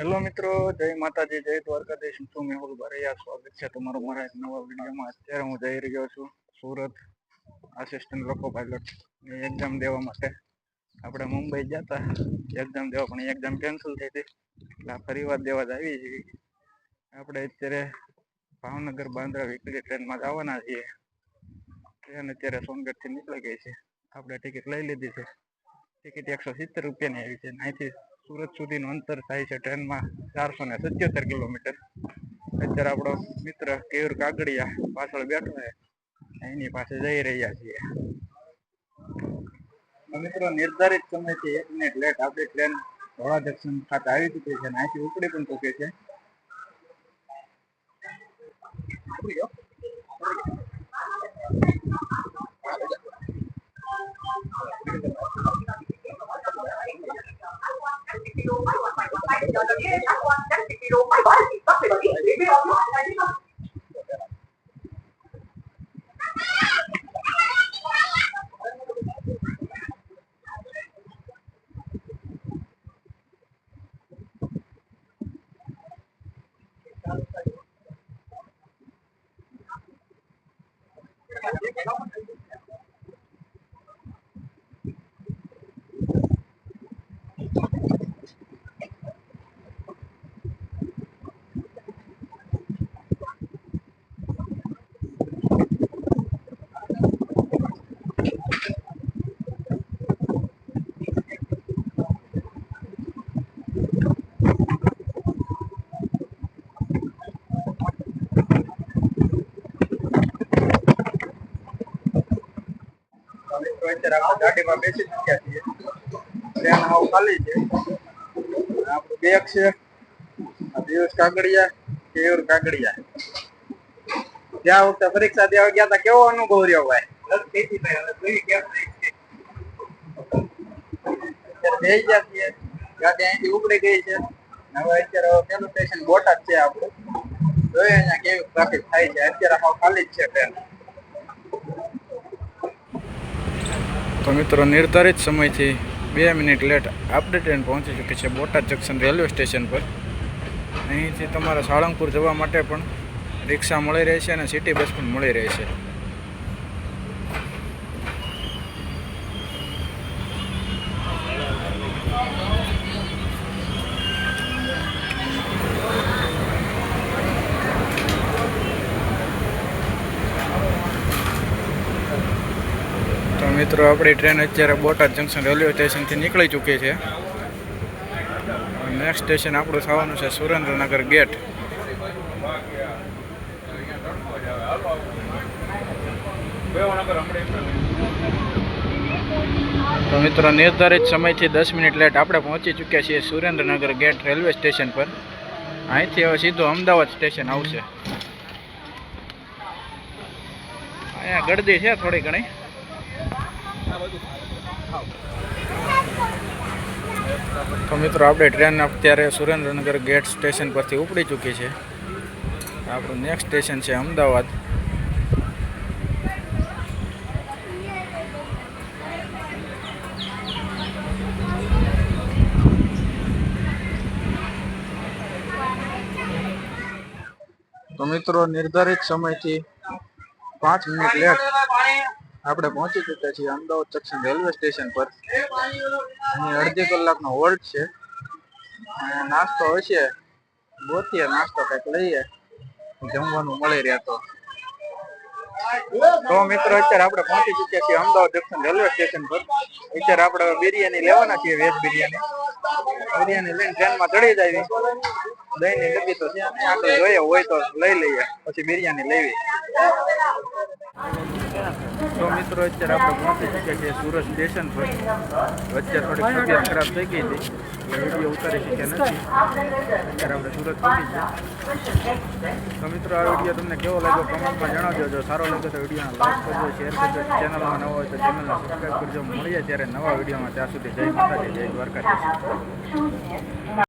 Hello મિત્રો, જય માતાજી, જય દ્વારકાધીશ. હું મેહુલ બારૈયા. સ્વાગત છે તમારું મારા એક નવા વિડીયોમાં. અત્યારે હું જઈ રહ્યો છું સુરત આસિસ્ટન્ટ લોકો પાયલોટ ની એક્ઝામ દેવા માટે. આપણે મુંબઈ ગયા હતા એક્ઝામ દેવા, પણ એક્ઝામ કેન્સલ થઈ હતી એટલે ફરી વાર દેવા જ આવી છીએ. આપણે અત્યારે ભાવનગર બાંદ્રા વીકલી ટ્રેનમાં જવાના છીએ. ટ્રેન અત્યારે સોનગઢથી નીકળી ગઈ છે. આપણે ટિકિટ લઈ લીધી છે. ટિકિટ 170 રૂપિયાની આવી છે. અહીંથી સુરત સુધીનું અંતર થાય છે ટ્રેનમાં 477 કિલોમીટર. અત્યારે આપણો મિત્ર કેયુર કાગડિયા પાછળ બેઠો છે, એની પાસે જઈ રહ્યા છીએ. મિત્રો, નિર્ધારિત સમયથી 1 મિનિટ લેટ આપણી ટ્રેન ધોળા જંકશન ખાતે આવી ચૂકી છે અને અહીંથી ઉપડી પણ ચૂકી છે. અત્યારે આપણે ગાડીમાં બેસી ચૂક્યા છીએ. ટ્રેન હાવ ખાલી છે. આપણું બેગ છે, પિયુષ કાગડિયા, કેયુર કાગડિયા. જ્યાં વખતે પરીક્ષા દેવા ગયા હતા કેવો અનુભવ રહ્યો ભાઈ? બે ગયા છીએ, ગાડી અહીંથી ઉપડી ગઈ છે. હવે અત્યારે પેલું સ્ટેશન બોટાદ છે આપણું. જોઈએ અહીંયા કેવી ટ્રાફિક થાય છે. અત્યારે હાવ ખાલી જ છે ટ્રેન. તો મિત્રો, નિર્ધારિત સમયથી 2 મિનિટ લેટ આપણી ટ્રેન પહોંચી ચૂકી છે બોટાદ જંકશન રેલવે સ્ટેશન પર. અહીંથી તમારા સાળંગપુર જવા માટે પણ રિક્ષા મળી રહેશે અને સિટી બસ પણ મળી રહેશે. તો મિત્રો, આપણી ટ્રેન અત્યારે બોટાદ જંકશન રેલવે સ્ટેશનથી નીકળી ચૂકી છે. નેક્સ્ટ સ્ટેશન આપણું થવાનું છે સુરેન્દ્રનગર ગેટ. તો મિત્રો, નિર્ધારિત સમયથી 10 મિનિટ લેટ આપણે પહોંચી ચૂક્યા છીએ સુરેન્દ્રનગર ગેટ રેલવે સ્ટેશન પર. અહીંથી હવે સીધું અમદાવાદ સ્ટેશન આવશે. અહીંયા ગળદી છે થોડી ઘણી. તો મિત્રો, આપણે ટ્રેન અત્યારે સુરેન્દ્રનગર ગેટ સ્ટેશન પરથી ઉપડી ચૂકી છે. આપણું નેક્સ્ટ સ્ટેશન છે અમદાવાદ. તો મિત્રો, નિર્ધારિત સમયથી 5 મિનિટ લેટ આપણે પહોંચી ચૂક્યા છીએ અમદાવાદ જંકશન રેલવે સ્ટેશન પર. અહીં અડધી કલાકનો હોલ્ટ છે. નાસ્તો હશે, ગોતીએ નાસ્તો કંઈક લઈએ, જમવાનું મળી રહે તો. મિત્રો, અત્યારે આપણે પહોંચી ચૂક્યા છીએ અમદાવાદ જંકશન રેલવે સ્ટેશન પર. અત્યારે આપણે બિરયાની લેવાના છીએ, વેજ બિરયાની. બિરયાની લઈને ટ્રેનમાં ચડી જાય. દહીંની ડબ્બી તો ત્યાં આગળ જોઈએ હોય તો લઈ લઈએ, પછી બિરયાની લેવી. તો મિત્રો, અત્યારે આપણે પહોંચી ચૂક્યા છીએ સુરત સ્ટેશન પર. વચ્ચે થોડી તબિયત ખરાબ થઈ ગઈ હતી એટલે વિડીયો ઉતારી શક્યા નથી. અત્યારે આપણે સુરત પહોંચી ગયા. તો મિત્રો, આ વિડીયો તમને કેવો લાગ્યો કોમેન્ટમાં જણાવજો. જો સારો લાગ્યો તો વિડીયોને લાઈક કરજો, શેર કરજો. ચેનલમાં નવો હોય તો ચેનલને સબસ્ક્રાઈબ કરજો. મળીએ ત્યારે નવા વિડીયોમાં. ત્યાં સુધી જય માતાજી, જય દ્વારકાધીશ.